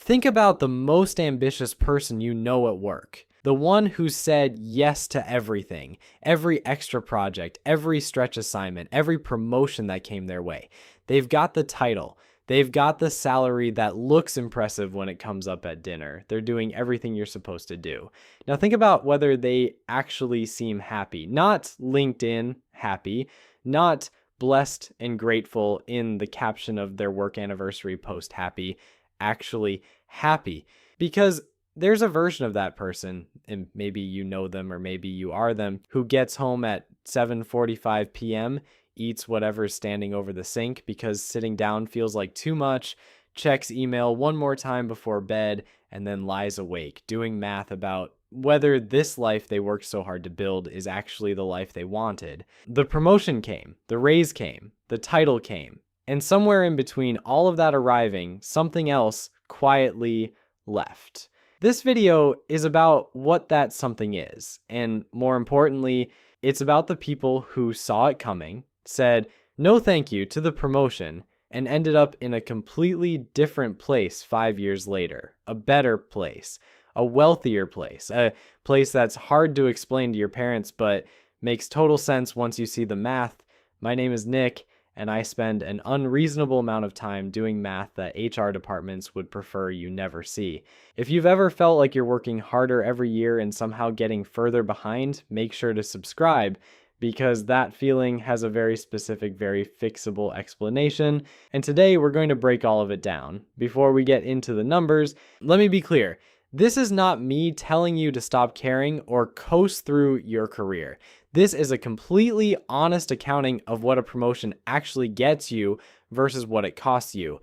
Think about the most ambitious person you know at work. The one who said yes to everything, every extra project, every stretch assignment, every promotion that came their way. They've got the title. They've got the salary that looks impressive when it comes up at dinner. They're doing everything you're supposed to do. Now think about whether they actually seem happy. Not LinkedIn happy, not blessed and grateful in the caption of their work anniversary post happy, actually happy. Because there's a version of that person, and maybe you know them or maybe you are them, who gets home at 7:45 p.m., eats whatever's standing over the sink because sitting down feels like too much, checks email one more time before bed, and then lies awake doing math about whether this life they worked so hard to build is actually the life they wanted. The promotion came, the raise came, the title came, and somewhere in between all of that arriving, something else quietly left. This video is about what that something is, and more importantly, it's about the people who saw it coming, said no thank you to the promotion, and ended up in a completely different place 5 years later. A better place, a wealthier place, a place that's hard to explain to your parents but makes total sense once you see the math. My name is Nick, and I spend an unreasonable amount of time doing math that HR departments would prefer you never see. If you've ever felt like you're working harder every year and somehow getting further behind, make sure to subscribe, because that feeling has a very specific, very fixable explanation. And today we're going to break all of it down. Before we get into the numbers, let me be clear. This is not me telling you to stop caring or coast through your career. This is a completely honest accounting of what a promotion actually gets you versus what it costs you.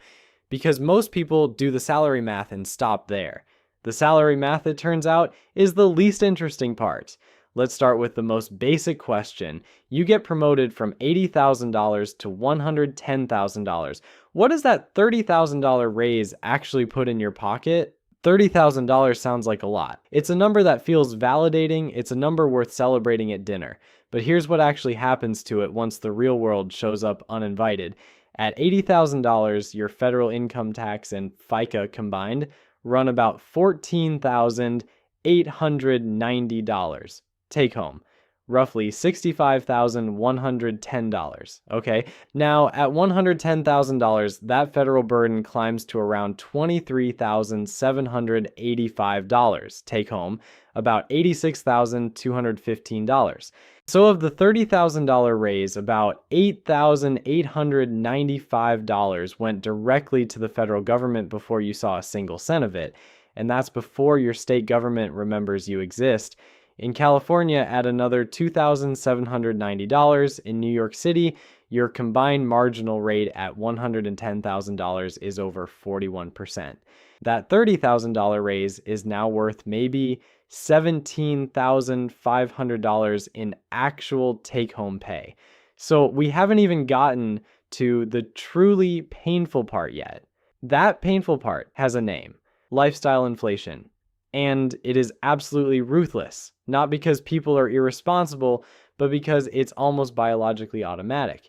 Because most people do the salary math and stop there. The salary math, it turns out, is the least interesting part. Let's start with the most basic question. You get promoted from $80,000 to $110,000. What does that $30,000 raise actually put in your pocket? $30,000 sounds like a lot. It's a number that feels validating. It's a number worth celebrating at dinner. But here's what actually happens to it once the real world shows up uninvited. At $80,000, your federal income tax and FICA combined run about $14,890 take home. Roughly $65,110. Okay, now at $110,000, that federal burden climbs to around $23,785 take home, about $86,215. So of the $30,000 raise, about $8,895 went directly to the federal government before you saw a single cent of it. And that's before your state government remembers you exist. In California, at another $2,790. In New York City, your combined marginal rate at $110,000 is over 41%. That $30,000 raise is now worth maybe $17,500 in actual take-home pay. So we haven't even gotten to the truly painful part yet. That painful part has a name: lifestyle inflation. And it is absolutely ruthless, not because people are irresponsible, but because it's almost biologically automatic.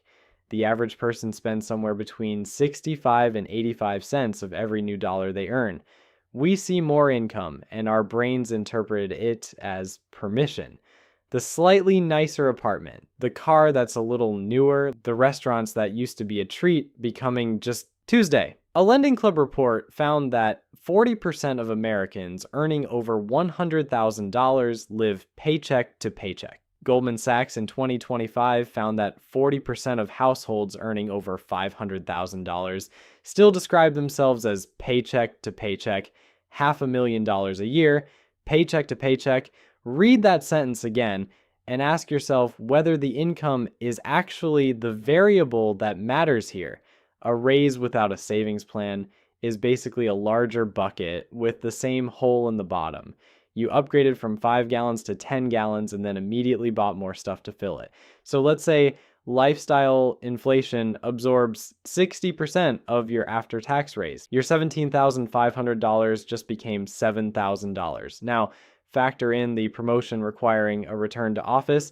The average person spends somewhere between 65 and 85 cents of every new dollar they earn. We see more income, and our brains interpret it as permission. The slightly nicer apartment, the car that's a little newer, the restaurants that used to be a treat becoming just Tuesday. A Lending Club report found that 40% of Americans earning over $100,000 live paycheck to paycheck. Goldman Sachs in 2025 found that 40% of households earning over $500,000 still describe themselves as paycheck to paycheck, $500,000 a year, paycheck to paycheck. Read that sentence again and ask yourself whether the income is actually the variable that matters here. A raise without a savings plan is basically a larger bucket with the same hole in the bottom. You upgraded from 5 gallons to 10 gallons and then immediately bought more stuff to fill it. So let's say lifestyle inflation absorbs 60% of your after-tax raise. Your $17,500 just became $7,000. Now, factor in the promotion requiring a return to office.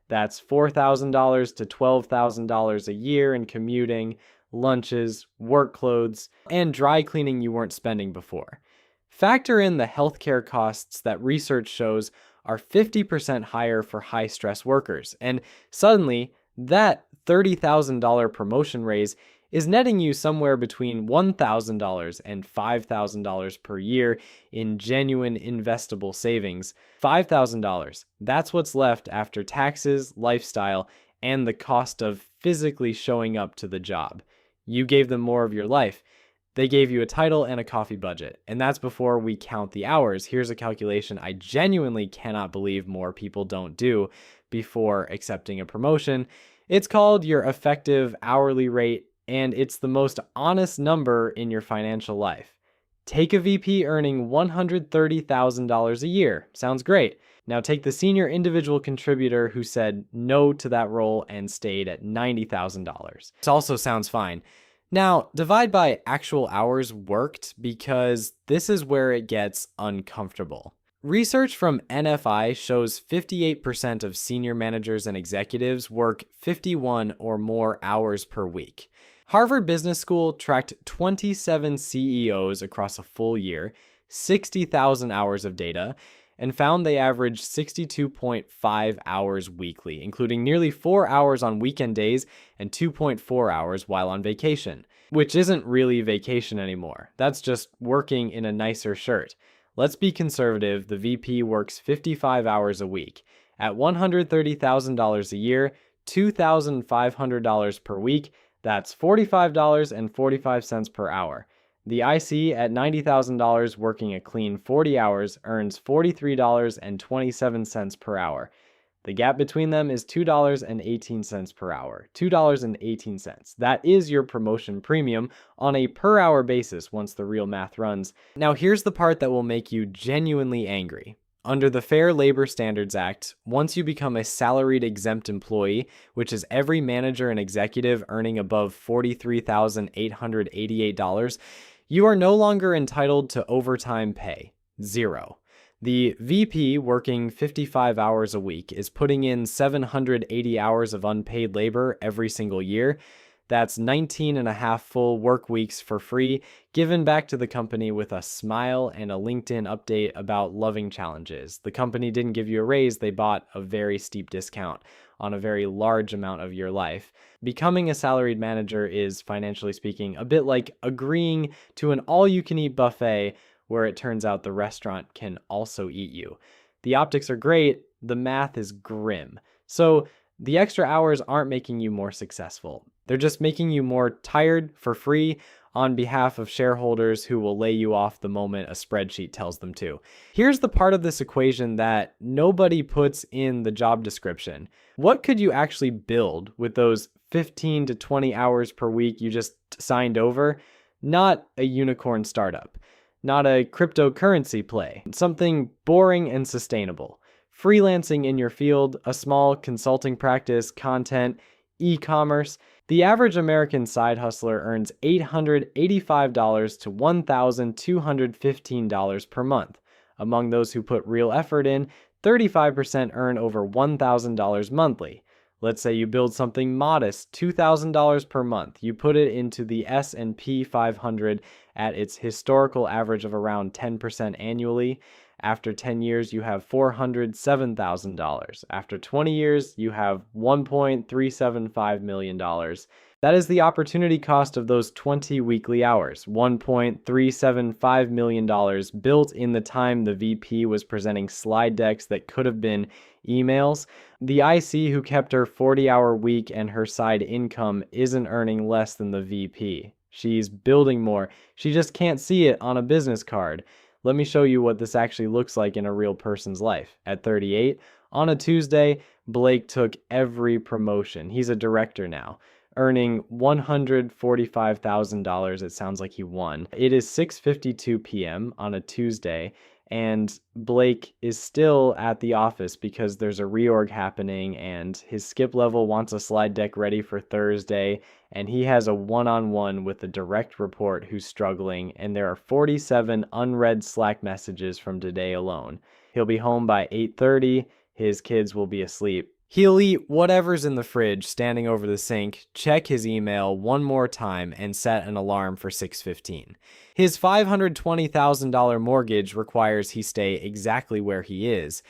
That's $4,000 to $12,000 a year in commuting, lunches, work clothes, and dry cleaning you weren't spending before. Factor in the healthcare costs that research shows are 50% higher for high-stress workers, and suddenly, that $30,000 promotion raise is netting you somewhere between $1,000 and $5,000 per year in genuine investable savings. $5,000, that's what's left after taxes, lifestyle, and the cost of physically showing up to the job. You gave them more of your life. They gave you a title and a coffee budget, and that's before we count the hours. Here's a calculation I genuinely cannot believe more people don't do before accepting a promotion. It's called your effective hourly rate, and it's the most honest number in your financial life. Take a VP earning $130,000 a year. Sounds great. Now take the senior individual contributor who said no to that role and stayed at $90,000. It also sounds fine. Now, divide by actual hours worked because this is where it gets uncomfortable. Research from NFI shows 58% of senior managers and executives work 51 or more hours per week. Harvard Business School tracked 27 CEOs across a full year, 60,000 hours of data, and found they averaged 62.5 hours weekly, including nearly 4 hours on weekend days and 2.4 hours while on vacation, which isn't really vacation anymore. That's just working in a nicer shirt. Let's be conservative, the VP works 55 hours a week. At $130,000 a year, $2,500 per week, that's $45.45 per hour. The IC at $90,000 working a clean 40 hours earns $43.27 per hour. The gap between them is $2.18 per hour. $2.18. That is your promotion premium on a per hour basis once the real math runs. Now here's the part that will make you genuinely angry. Under the Fair Labor Standards Act, once you become a salaried exempt employee, which is every manager and executive earning above $43,888, you are no longer entitled to overtime pay. Zero. The VP working 55 hours a week is putting in 780 hours of unpaid labor every single year. That's 19 and a half full work weeks for free, given back to the company with a smile and a LinkedIn update about loving challenges. The company didn't give you a raise, they bought a very steep discount on a very large amount of your life. Becoming a salaried manager is, financially speaking, a bit like agreeing to an all-you-can-eat buffet where it turns out the restaurant can also eat you. The optics are great, the math is grim. So the extra hours aren't making you more successful. They're just making you more tired for free on behalf of shareholders who will lay you off the moment a spreadsheet tells them to. Here's the part of this equation that nobody puts in the job description. What could you actually build with those 15 to 20 hours per week you just signed over? Not a unicorn startup, not a cryptocurrency play, something boring and sustainable. Freelancing in your field, a small consulting practice, content, e-commerce. The average American side hustler earns $885 to $1,215 per month. Among those who put real effort in, 35% earn over $1,000 monthly. Let's say you build something modest, $2,000 per month. You put it into the S&P 500 at its historical average of around 10% annually. After 10 years, you have $407,000. After 20 years, you have $1.375 million. That is the opportunity cost of those 20 weekly hours, $1.375 million built in the time the VP was presenting slide decks that could have been emails. The IC who kept her 40-hour week and her side income isn't earning less than the VP. She's building more. She just can't see it on a business card. Let me show you what this actually looks like in a real person's life. At 38, on a Tuesday, Blake took every promotion. He's a director now, earning $145,000. It sounds like he won. It is 6:52 p.m. on a Tuesday, and Blake is still at the office because there's a reorg happening, and his skip level wants a slide deck ready for Thursday, and he has a one-on-one with a direct report who's struggling, and there are 47 unread Slack messages from today alone. He'll be home by 8:30. His kids will be asleep. He'll eat whatever's in the fridge standing over the sink, check his email one more time, and set an alarm for 6:15. His $520,000 mortgage requires he stay exactly where he is.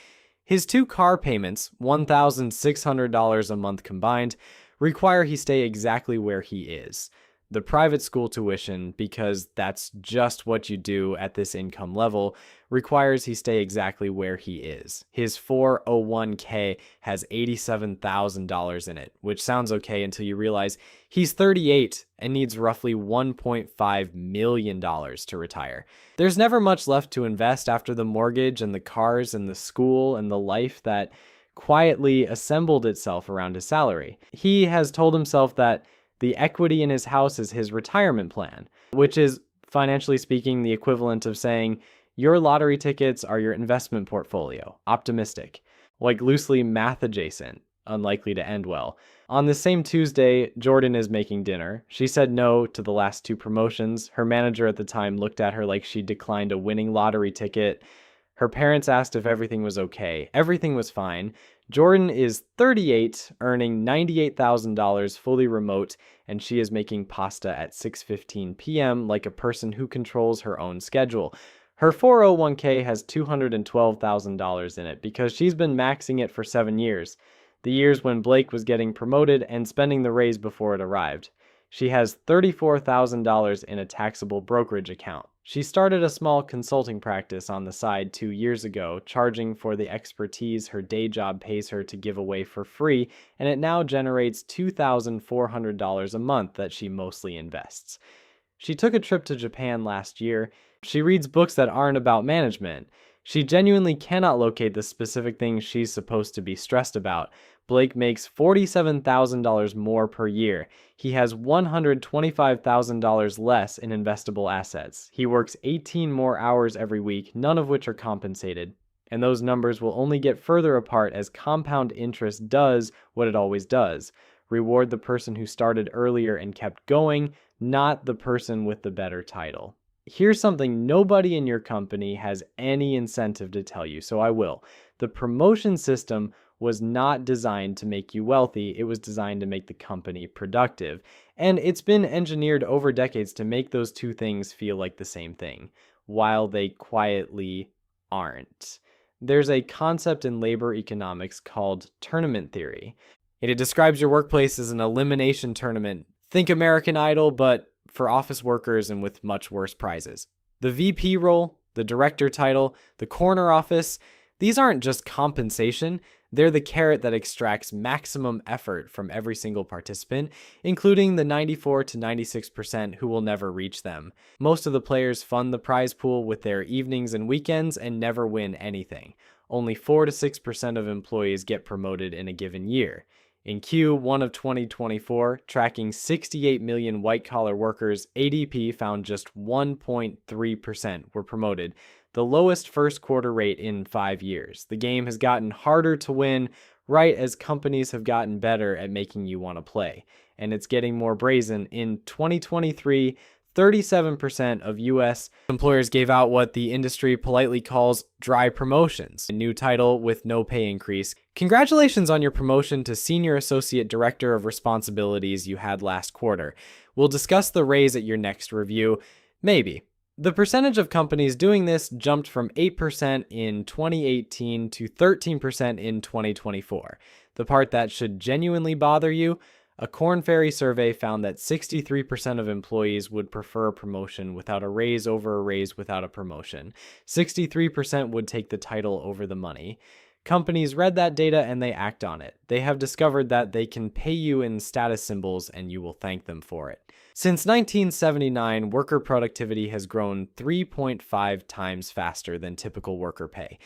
His 2 car payments, $1,600 a month combined, require he stay exactly where he is. The private school tuition, because that's just what you do at this income level, requires he stay exactly where he is. His 401k has $87,000 in it, which sounds okay until you realize he's 38 and needs roughly $1.5 million to retire. There's never much left to invest after the mortgage and the cars and the school and the life that quietly assembled itself around his salary. He has told himself that the equity in his house is his retirement plan, which is, financially speaking, the equivalent of saying your lottery tickets are your investment portfolio. Optimistic, like loosely math adjacent, unlikely to end well. On the same Tuesday, Jordan is making dinner. She said no to the last 2 promotions. Her manager at the time looked at her like she declined a winning lottery ticket. Her parents asked if everything was okay. Everything was fine. Jordan is 38, earning $98,000 fully remote, and she is making pasta at 6:15 p.m. like a person who controls her own schedule. Her 401k has $212,000 in it because she's been maxing it for 7 years, the years when Blake was getting promoted and spending the raise before it arrived. She has $34,000 in a taxable brokerage account. She started a small consulting practice on the side 2 years ago, charging for the expertise her day job pays her to give away for free, and it now generates $2,400 a month that she mostly invests. She took a trip to Japan last year. She reads books that aren't about management. She genuinely cannot locate the specific things she's supposed to be stressed about. Blake makes $47,000 more per year. He has $125,000 less in investable assets. He works 18 more hours every week, none of which are compensated. And those numbers will only get further apart as compound interest does what it always does: reward the person who started earlier and kept going, not the person with the better title. Here's something nobody in your company has any incentive to tell you, so I will. The promotion system was not designed to make you wealthy. It was designed to make the company productive. And it's been engineered over decades to make those 2 things feel like the same thing, while they quietly aren't. There's a concept in labor economics called tournament theory. It describes your workplace as an elimination tournament. Think American Idol, but for office workers and with much worse prizes. The VP role, the director title, the corner office, these aren't just compensation. They're the carrot that extracts maximum effort from every single participant, including the 94 to 96% who will never reach them. Most of the players fund the prize pool with their evenings and weekends and never win anything. Only 4 to 6% of employees get promoted in a given year. In Q1 of 2024, tracking 68 million white-collar workers, ADP found just 1.3% were promoted, the lowest first quarter rate in 5 years. The game has gotten harder to win right as companies have gotten better at making you want to play. And it's getting more brazen. In 2023, 37% of U.S. employers gave out what the industry politely calls dry promotions, a new title with no pay increase. Congratulations on your promotion to Senior Associate Director of Responsibilities you had last quarter. We'll discuss the raise at your next review. Maybe. The percentage of companies doing this jumped from 8% in 2018 to 13% in 2024. The part that should genuinely bother you: a Korn Ferry survey found that 63% of employees would prefer a promotion without a raise over a raise without a promotion. 63% would take the title over the money. Companies read that data and they act on it. They have discovered that they can pay you in status symbols and you will thank them for it. Since 1979, worker productivity has grown 3.5 times faster than typical worker pay.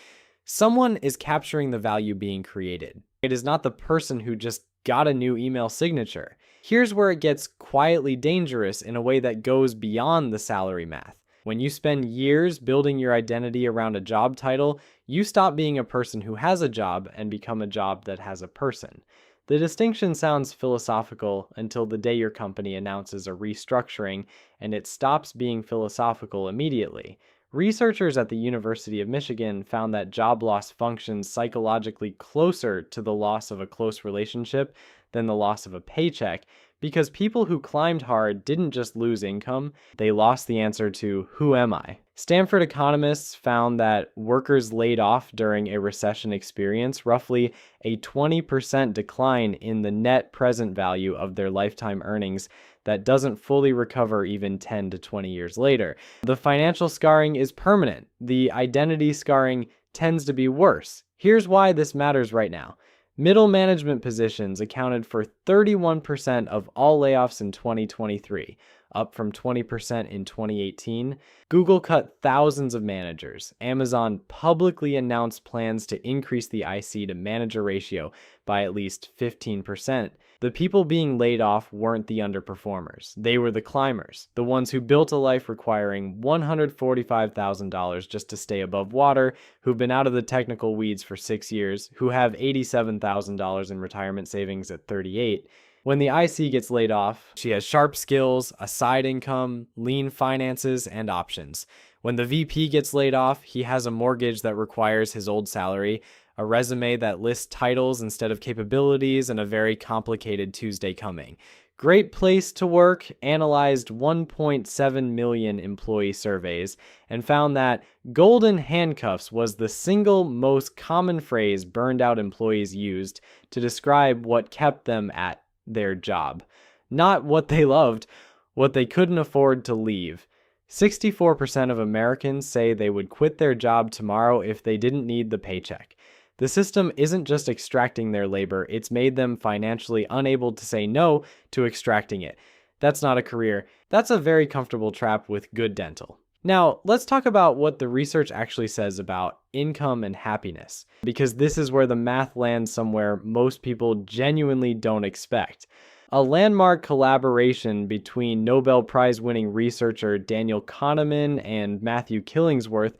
Someone is capturing the value being created. It is not the person who just got a new email signature. Here's where it gets quietly dangerous in a way that goes beyond the salary math. When you spend years building your identity around a job title, you stop being a person who has a job and become a job that has a person. The distinction sounds philosophical until the day your company announces a restructuring and it stops being philosophical immediately. Researchers at the University of Michigan found that job loss functions psychologically closer to the loss of a close relationship than the loss of a paycheck, because people who climbed hard didn't just lose income, they lost the answer to "who am I?" Stanford economists found that workers laid off during a recession experience roughly a 20% decline in the net present value of their lifetime earnings that doesn't fully recover even 10 to 20 years later. The financial scarring is permanent. The identity scarring tends to be worse. Here's why this matters right now. Middle management positions accounted for 31% of all layoffs in 2023, up from 20% in 2018. Google cut thousands of managers. Amazon publicly announced plans to increase the IC to manager ratio by at least 15%. The people being laid off weren't the underperformers. They were the climbers, the ones who built a life requiring $145,000 just to stay above water, who've been out of the technical weeds for 6 years, who have $87,000 in retirement savings at 38. When the IC gets laid off, she has sharp skills, a side income, lean finances, and options. When the VP gets laid off, he has a mortgage that requires his old salary, a resume that lists titles instead of capabilities, and a very complicated Tuesday coming. Great Place to Work analyzed 1.7 million employee surveys and found that golden handcuffs was the single most common phrase burned out employees used to describe what kept them at their job. Not what they loved, what they couldn't afford to leave. 64% of Americans say they would quit their job tomorrow if they didn't need the paycheck. The system isn't just extracting their labor, it's made them financially unable to say no to extracting it. That's not a career. That's a very comfortable trap with good dental. Now, let's talk about what the research actually says about income and happiness, because this is where the math lands somewhere most people genuinely don't expect. A landmark collaboration between Nobel Prize-winning researcher Daniel Kahneman and Matthew Killingsworth,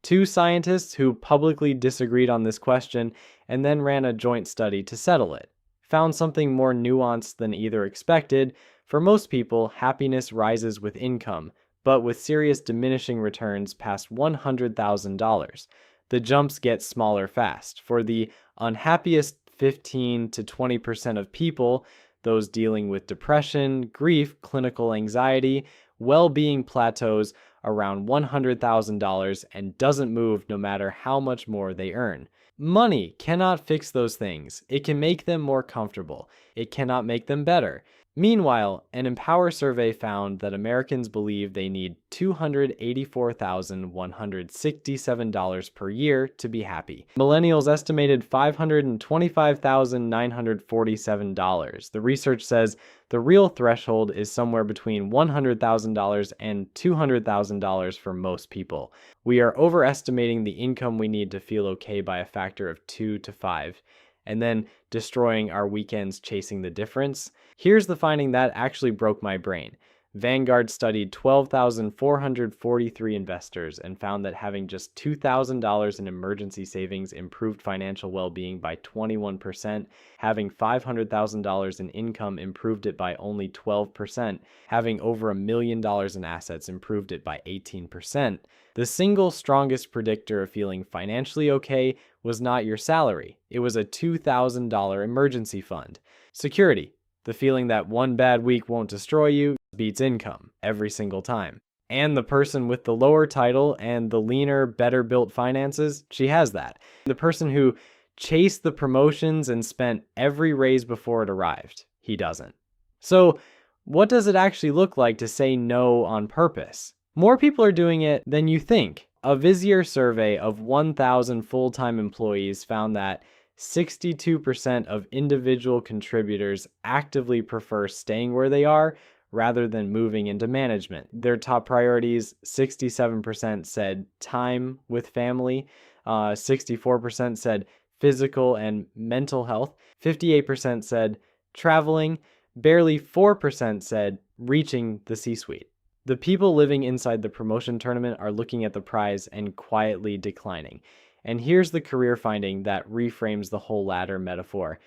two scientists who publicly disagreed on this question and then ran a joint study to settle it, found something more nuanced than either expected. For most people, happiness rises with income, but with serious diminishing returns past $100,000. The jumps get smaller fast. For the unhappiest 15 to 20% of people, those dealing with depression, grief, clinical anxiety, well-being plateaus around $100,000 and doesn't move no matter how much more they earn. Money cannot fix those things. It can make them more comfortable. It cannot make them better. Meanwhile, an Empower survey found that Americans believe they need $284,167 per year to be happy. Millennials estimated $525,947. The research says the real threshold is somewhere between $100,000 and $200,000 for most people. We are overestimating the income we need to feel okay by a factor of 2 to 5. And then destroying our weekends chasing the difference. Here's the finding that actually broke my brain. Vanguard studied 12,443 investors and found that having just $2,000 in emergency savings improved financial well-being by 21%. Having $500,000 in income improved it by only 12%. Having over $1 million in assets improved it by 18%. The single strongest predictor of feeling financially okay was not your salary. It was a $2,000 emergency fund. Security. The feeling that one bad week won't destroy you beats income every single time. And the person with the lower title and the leaner, better built finances, she has that. The person who chased the promotions and spent every raise before it arrived, he doesn't. So what does it actually look like to say no on purpose? More people are doing it than you think. A Vizier survey of 1,000 full-time employees found that 62% of individual contributors actively prefer staying where they are rather than moving into management. Their top priorities, 67% said time with family, 64% said physical and mental health, 58% said traveling, barely 4% said reaching the C-suite. The people living inside the promotion tournament are looking at the prize and quietly declining. And here's the career finding that reframes the whole ladder metaphor.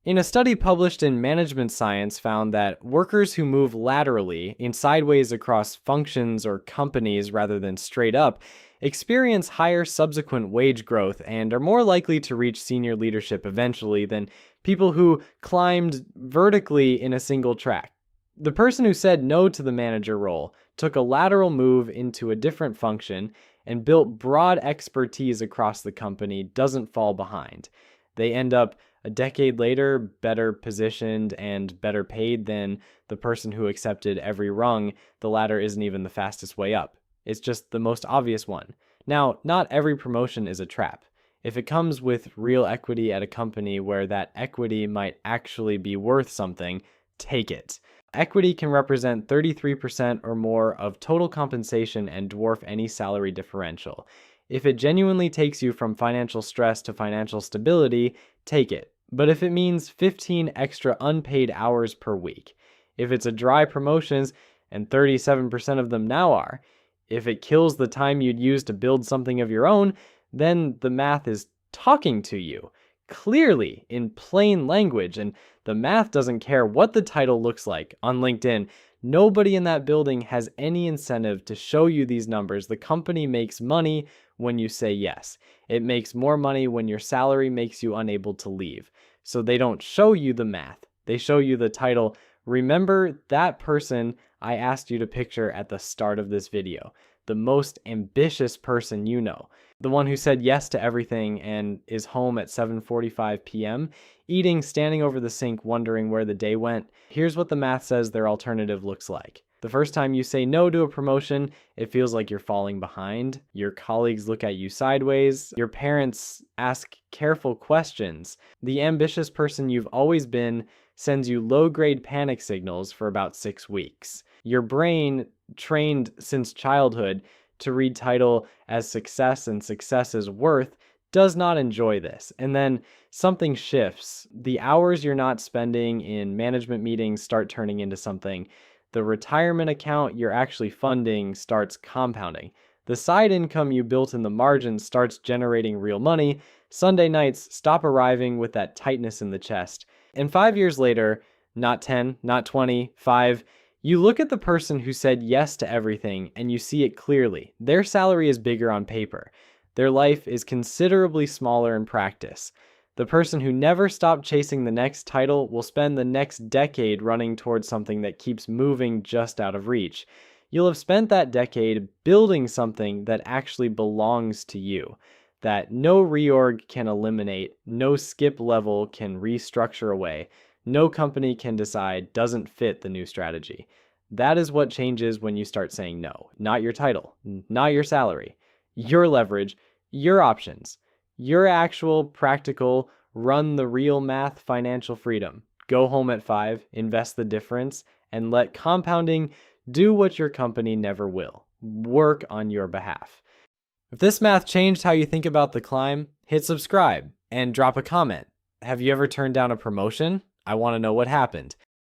In a study published in Management Science found that workers who move laterally in sideways across functions or companies rather than straight up experience higher subsequent wage growth and are more likely to reach senior leadership eventually than people who climbed vertically in a single track. The person who said no to the manager role took a lateral move into a different function and built broad expertise across the company doesn't fall behind. They end up a decade later better positioned and better paid than the person who accepted every rung. The ladder isn't even the fastest way up. It's just the most obvious one. Now, not every promotion is a trap. If it comes with real equity at a company where that equity might actually be worth something, take it. Equity can represent 33% or more of total compensation and dwarf any salary differential. If it genuinely takes you from financial stress to financial stability, take it. But if it means 15 extra unpaid hours per week, if it's a dry promotions, and 37% of them now are, if it kills the time you'd use to build something of your own, then the math is talking to you clearly in plain language, and the math doesn't care what the title looks like. On LinkedIn, nobody in that building has any incentive to show you these numbers. The company makes money when you say yes. It makes more money when your salary makes you unable to leave. So they don't show you the math. They show you the title. Remember that person I asked you to picture at the start of this video, the most ambitious person you know, the one who said yes to everything and is home at 7:45 p.m., eating, standing over the sink, wondering where the day went. Here's what the math says their alternative looks like. The first time you say no to a promotion, it feels like you're falling behind. Your colleagues look at you sideways. Your parents ask careful questions. The ambitious person you've always been sends you low-grade panic signals for about 6 weeks. Your brain, trained since childhood to read title as success and success as worth, does not enjoy this. And then something shifts. The hours you're not spending in management meetings start turning into something. The retirement account you're actually funding starts compounding. The side income you built in the margin starts generating real money. Sunday nights stop arriving with that tightness in the chest. And 5 years later, not 10, not 20, 5, you look at the person who said yes to everything and you see it clearly. Their salary is bigger on paper. Their life is considerably smaller in practice. The person who never stopped chasing the next title will spend the next decade running towards something that keeps moving just out of reach. You'll have spent that decade building something that actually belongs to you, that no reorg can eliminate, no skip level can restructure away, no company can decide doesn't fit the new strategy. That is what changes when you start saying no. Not your title, not your salary, your leverage, your options, your actual practical, run the real math financial freedom. Go home at 5, invest the difference, and let compounding do what your company never will. Work on your behalf. If this math changed how you think about the climb, hit subscribe and drop a comment. Have you ever turned down a promotion? I want to know what happened.